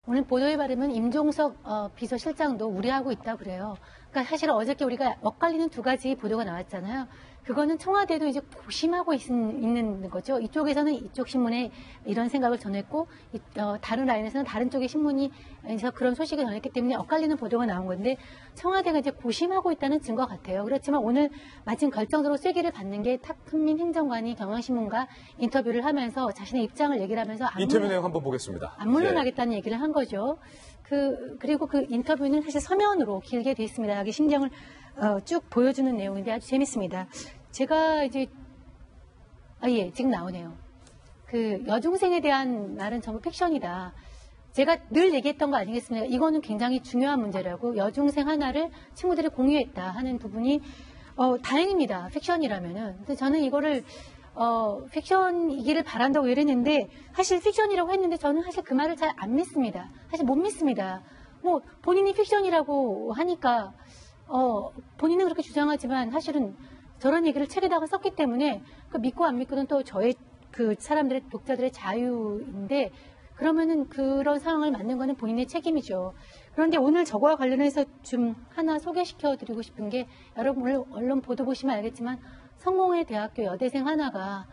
오늘 보도에 따르면 임종석 비서실장도 우려하고 있다고 그래요. 그러니까 사실 어저께 우리가 엇갈리는 두 가지 보도가 나왔잖아요. 그거는 청와대도 이제 고심하고 있는 거죠. 이쪽에서는 이쪽 신문에 이런 생각을 전했고, 다른 라인에서는 다른 쪽의 신문에서 그런 소식을 전했기 때문에 엇갈리는 보도가 나온 건데, 청와대가 이제 고심하고 있다는 증거 같아요. 그렇지만 오늘 마침 결정적으로 쐐기를 받는 게 탁현민 행정관이 경향신문과 인터뷰를 하면서 자신의 입장을 얘기를 하면서 인터뷰 내용 한번 보겠습니다. 안 물러나겠다는 얘기를 한 거죠. 그리고 그 인터뷰는 사실 서면으로 길게 돼 있습니다. 여기 심정을 쭉 보여주는 내용인데 아주 재밌습니다. 제가 이제, 지금 나오네요. 여중생에 대한 말은 전부 픽션이다. 제가 늘 얘기했던 거 아니겠습니까? 이거는 굉장히 중요한 문제라고, 여중생 하나를 친구들이 공유했다 하는 부분이, 다행입니다. 픽션이라면은. 근데 저는 이거를, 픽션이기를 바란다고 이랬는데, 사실 픽션이라고 했는데 저는 사실 그 말을 잘 안 믿습니다. 사실 못 믿습니다. 뭐, 본인이 픽션이라고 하니까, 본인은 그렇게 주장하지만 사실은 저런 얘기를 책에다가 썼기 때문에 믿고 안 믿고는 또 저의 사람들의 독자들의 자유인데, 그러면은 그런 상황을 만든 거는 본인의 책임이죠. 그런데 오늘 저거와 관련해서 좀 하나 소개시켜 드리고 싶은 게, 여러분 언론 보도 보시면 알겠지만 성공회 대학교 여대생 하나가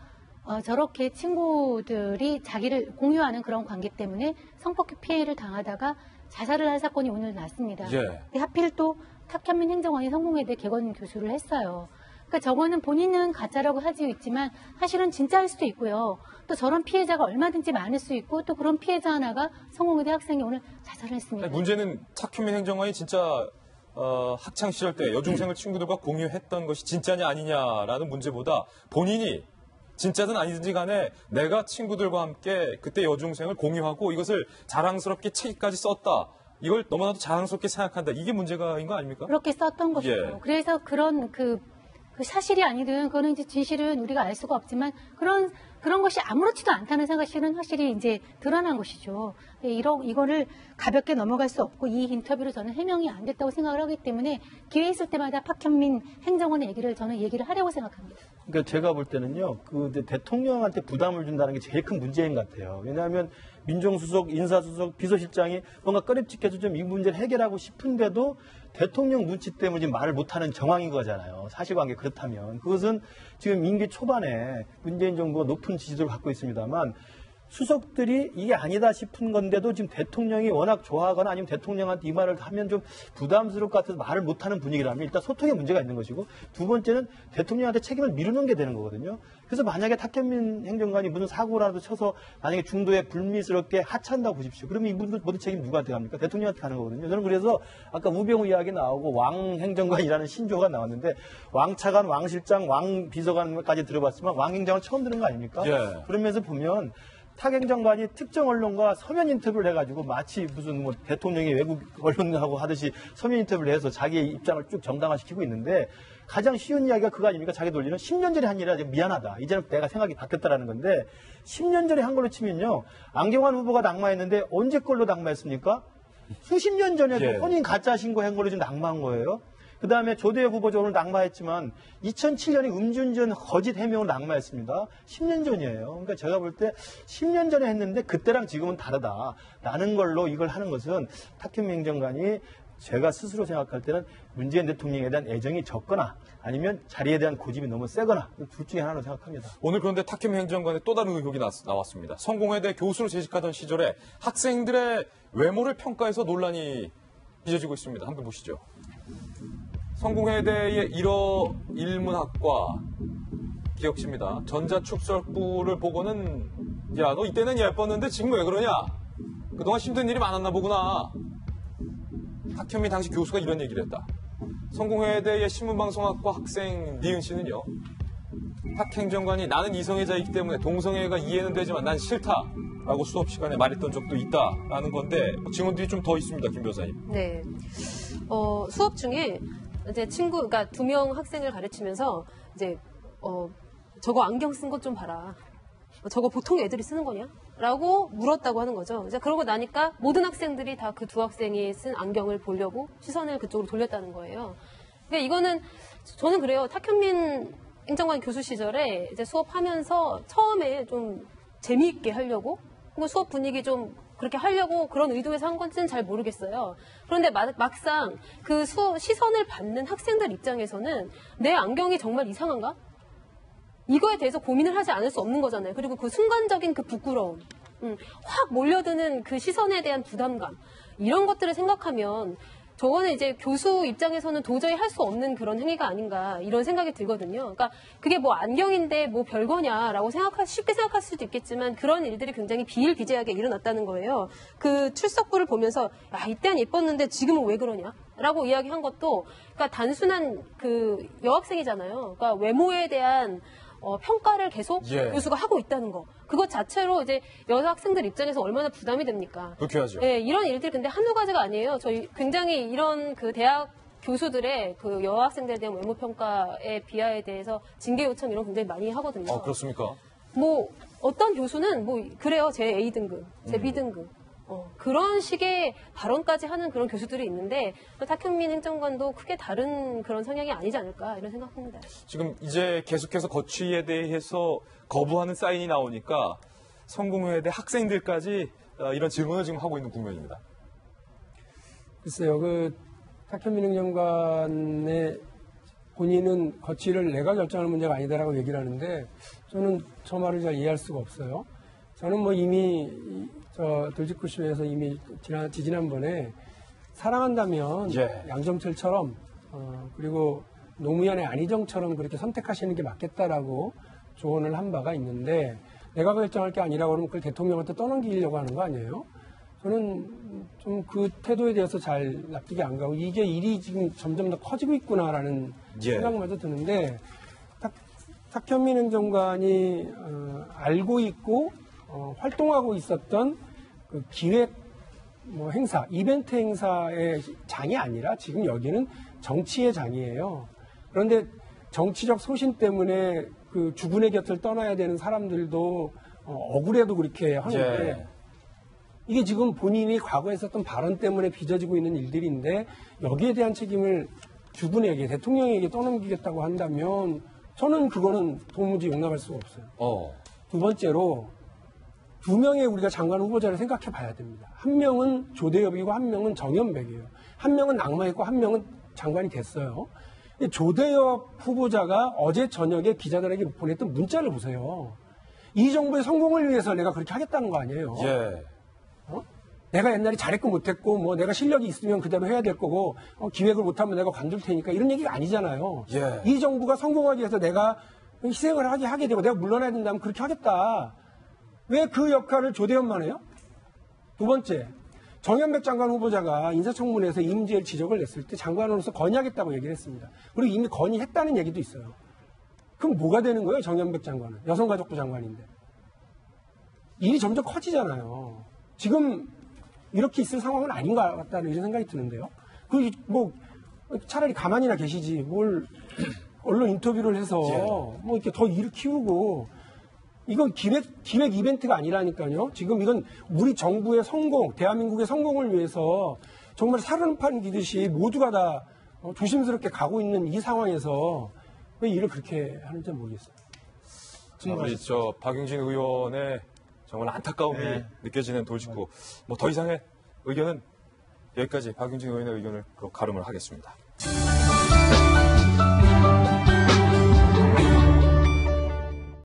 저렇게 친구들이 자기를 공유하는 그런 관계 때문에 성폭력 피해를 당하다가 자살을 한 사건이 오늘 났습니다. 예. 하필 또 탁현민 행정관이 성공회대 개건 교수를 했어요. 그러니까 저거는 본인은 가짜라고 하지고 있지만 사실은 진짜일 수도 있고요. 또 저런 피해자가 얼마든지 많을 수 있고, 또 그런 피해자 하나가 성공회대 학생이 오늘 자살을 했습니다. 문제는 탁현민 행정관이 진짜 학창 시절 때 여중생을 친구들과 공유했던 것이 진짜냐 아니냐라는 문제보다 본인이 진짜든 아니든지 간에 내가 친구들과 함께 그때 여중생을 공유하고 이것을 자랑스럽게 책까지 썼다. 이걸 너무나도 자랑스럽게 생각한다. 이게 문제가인 거 아닙니까? 그렇게 썼던 것이죠. 예. 그래서 그런 그 사실이 아니든 그거는 이제 진실은 우리가 알 수가 없지만 그런 것이 아무렇지도 않다는 사실은 확실히 이제 드러난 것이죠. 이거를 가볍게 넘어갈 수 없고, 이 인터뷰로 저는 해명이 안 됐다고 생각을 하기 때문에 기회 있을 때마다 탁현민 행정관의 얘기를 저는 얘기를 하려고 생각합니다. 그러니까 제가 볼 때는요, 대통령한테 부담을 준다는 게 제일 큰 문제인 것 같아요. 왜냐하면 민정수석, 인사수석, 비서실장이 뭔가 꺼립직해서 좀 이 문제를 해결하고 싶은데도 대통령 눈치 때문에 지금 말을 못하는 정황인 거잖아요. 사실관계 그렇다면. 그것은 지금 임기 초반에 문재인 정부가 높은 지지도를 갖고 있습니다만, 수석들이 이게 아니다 싶은 건데도 지금 대통령이 워낙 좋아하거나 아니면 대통령한테 이 말을 하면 좀 부담스러울 것 같아서 말을 못하는 분위기라면 일단 소통에 문제가 있는 것이고, 두 번째는 대통령한테 책임을 미루는 게 되는 거거든요. 그래서 만약에 탁현민 행정관이 무슨 사고라도 쳐서 만약에 중도에 불미스럽게 하차한다고 보십시오. 그러면 이분들 모든 책임 누구한테 갑니까? 대통령한테 가는 거거든요. 저는 그래서 아까 우병우 이야기 나오고 왕 행정관이라는 신조어가 나왔는데, 왕차관, 왕실장, 왕비서관까지 들어봤지만 왕 행정관 처음 들은 거 아닙니까? 예. 그러면서 보면 탁 행정관이 특정 언론과 서면 인터뷰를 해가지고 마치 무슨 뭐 대통령이 외국 언론하고 하듯이 서면 인터뷰를 해서 자기의 입장을 쭉 정당화시키고 있는데, 가장 쉬운 이야기가 그거 아닙니까? 자기 논리는 10년 전에 한 일이라 미안하다. 이제는 내가 생각이 바뀌었다라는 건데, 10년 전에 한 걸로 치면요, 안경환 후보가 낙마했는데 언제 걸로 낙마했습니까? 수십 년 전에도 예. 본인 가짜 신고한 걸로 지금 낙마한 거예요. 그 다음에 조대엽 후보도 오늘 낙마했지만 2007년에 음주운전 거짓 해명으로 낙마했습니다. 10년 전이에요. 그러니까 제가 볼 때 10년 전에 했는데 그때랑 지금은 다르다라는 걸로 이걸 하는 것은 탁현민 행정관이 제가 스스로 생각할 때는 문재인 대통령에 대한 애정이 적거나 아니면 자리에 대한 고집이 너무 세거나 둘 중에 하나로 생각합니다. 오늘 그런데 탁현민 행정관의 또 다른 의혹이 나왔습니다. 성공회대 교수로 재직하던 시절에 학생들의 외모를 평가해서 논란이 빚어지고 있습니다. 한번 보시죠. 성공회대의 1호 일문학과 기억십니다. 전자축설부를 보고는, 야, 너 이때는 예뻤는데 지금 왜 그러냐? 그동안 힘든 일이 많았나 보구나. 탁현민 당시 교수가 이런 얘기를 했다. 성공회대의 신문방송학과 학생 니은 씨는요, 탁 행정관이 나는 이성애자이기 때문에 동성애가 이해는 되지만 난 싫다라고 수업 시간에 말했던 적도 있다라는 건데, 증언들이 좀 더 있습니다, 김 변호사님. 네. 수업 중에 이제 그러니까 2명 학생을 가르치면서 이제 저거 안경 쓴 것 좀 봐라. 저거 보통 애들이 쓰는 거냐? 라고 물었다고 하는 거죠. 이제 그러고 나니까 모든 학생들이 다 그 두 학생이 쓴 안경을 보려고 시선을 그쪽으로 돌렸다는 거예요. 그러니까 이거는 저는 그래요. 탁현민 행정관 교수 시절에 이제 수업하면서 처음에 좀 재미있게 하려고, 수업 분위기 좀 그렇게 하려고 그런 의도에서 한 건지는 잘 모르겠어요. 그런데 막상 그 시선을 받는 학생들 입장에서는 내 안경이 정말 이상한가? 이거에 대해서 고민을 하지 않을 수 없는 거잖아요. 그리고 그 순간적인 그 부끄러움, 확 몰려드는 그 시선에 대한 부담감, 이런 것들을 생각하면 저거는 이제 교수 입장에서는 도저히 할 수 없는 그런 행위가 아닌가 이런 생각이 들거든요. 그러니까 그게 뭐 안경인데 뭐 별거냐라고 쉽게 생각할 수도 있겠지만 그런 일들이 굉장히 비일비재하게 일어났다는 거예요. 그 출석부를 보면서 야, 이때는 예뻤는데 지금은 왜 그러냐? 라고 이야기한 것도 그러니까 단순한 그 여학생이잖아요. 그러니까 외모에 대한 평가를 계속 교수가 하고 있다는 거. 그것 자체로 이제 여학생들 입장에서 얼마나 부담이 됩니까? 불쾌하죠. 예, 이런 일들이 근데 한두 가지가 아니에요. 저희 굉장히 이런 그 대학 교수들의 그 여학생들에 대한 외모 평가의 비하에 대해서 징계 요청 이런 거 굉장히 많이 하거든요. 그렇습니까? 뭐 어떤 교수는 뭐 그래요. 제 A 등급, 제 B 등급. 그런 식의 발언까지 하는 그런 교수들이 있는데 탁현민 행정관도 크게 다른 그런 성향이 아니지 않을까 이런 생각합니다. 지금 이제 계속해서 거취에 대해서 거부하는 사인이 나오니까 성공회대 학생들까지 이런 질문을 지금 하고 있는 국면입니다. 글쎄요, 그 탁현민 행정관의 본인은 거취를 내가 결정하는 문제가 아니다라고 얘기를 하는데 저는 저 말을 잘 이해할 수가 없어요. 저는 뭐 이미 돌직구쇼에서 이미 지지난번에 사랑한다면 양정철처럼 그리고 노무현의 안희정처럼 그렇게 선택하시는 게 맞겠다라고 조언을 한 바가 있는데 내가 결정할 게 아니라고 그러면 그걸 대통령한테 떠넘기려고 하는 거 아니에요? 저는 좀 그 태도에 대해서 잘 납득이 안 가고 이게 일이 지금 점점 더 커지고 있구나라는 생각마저 드는데 탁현민 행정관이 알고 있고 활동하고 있었던 그 기획 행사, 이벤트 행사의 장이 아니라 지금 여기는 정치의 장이에요. 그런데 정치적 소신 때문에 그 주군의 곁을 떠나야 되는 사람들도 억울해도 그렇게 하는데 이게 지금 본인이 과거에 했었던 발언 때문에 빚어지고 있는 일들인데 여기에 대한 책임을 주군에게, 대통령에게 떠넘기겠다고 한다면 저는 그거는 도무지 용납할 수가 없어요. 두 번째로 2명의 우리가 장관 후보자를 생각해 봐야 됩니다. 한 명은 조대엽이고 한 명은 정연백이에요. 한 명은 낙마했고 한 명은 장관이 됐어요. 조대엽 후보자가 어제 저녁에 기자들에게 보냈던 문자를 보세요. 이 정부의 성공을 위해서 내가 그렇게 하겠다는 거 아니에요. 내가 옛날에 잘했고 못했고 뭐 내가 실력이 있으면 그대로 해야 될 거고 기획을 못하면 내가 관둘 테니까 이런 얘기가 아니잖아요. 이 정부가 성공하기 위해서 내가 희생을 하게 되고 내가 물러나야 된다면 그렇게 하겠다. 왜 그 역할을 조대엽만 해요? 두 번째, 정연백 장관 후보자가 인사청문회에서 이 문제를 지적을 냈을 때 장관으로서 건의하겠다고 얘기를 했습니다. 그리고 이미 건의했다는 얘기도 있어요. 그럼 뭐가 되는 거예요, 정연백 장관은? 여성가족부 장관인데. 일이 점점 커지잖아요. 지금 이렇게 있을 상황은 아닌 것 같다는 이런 생각이 드는데요. 차라리 가만히나 계시지. 뭘 언론 인터뷰를 해서 뭐 이렇게 더 일을 키우고 이건 기획 이벤트가 아니라니까요. 지금 이건 우리 정부의 성공, 대한민국의 성공을 위해서 정말 살얼음판 기듯이 모두가 다 조심스럽게 가고 있는 이 상황에서 왜 일을 그렇게 하는지 모르겠어요. 우리 박용진 의원의 정말 안타까움이 느껴지는 돌직구. 뭐 더 이상의 의견은 여기까지 박용진 의원의 의견을 가름을 하겠습니다.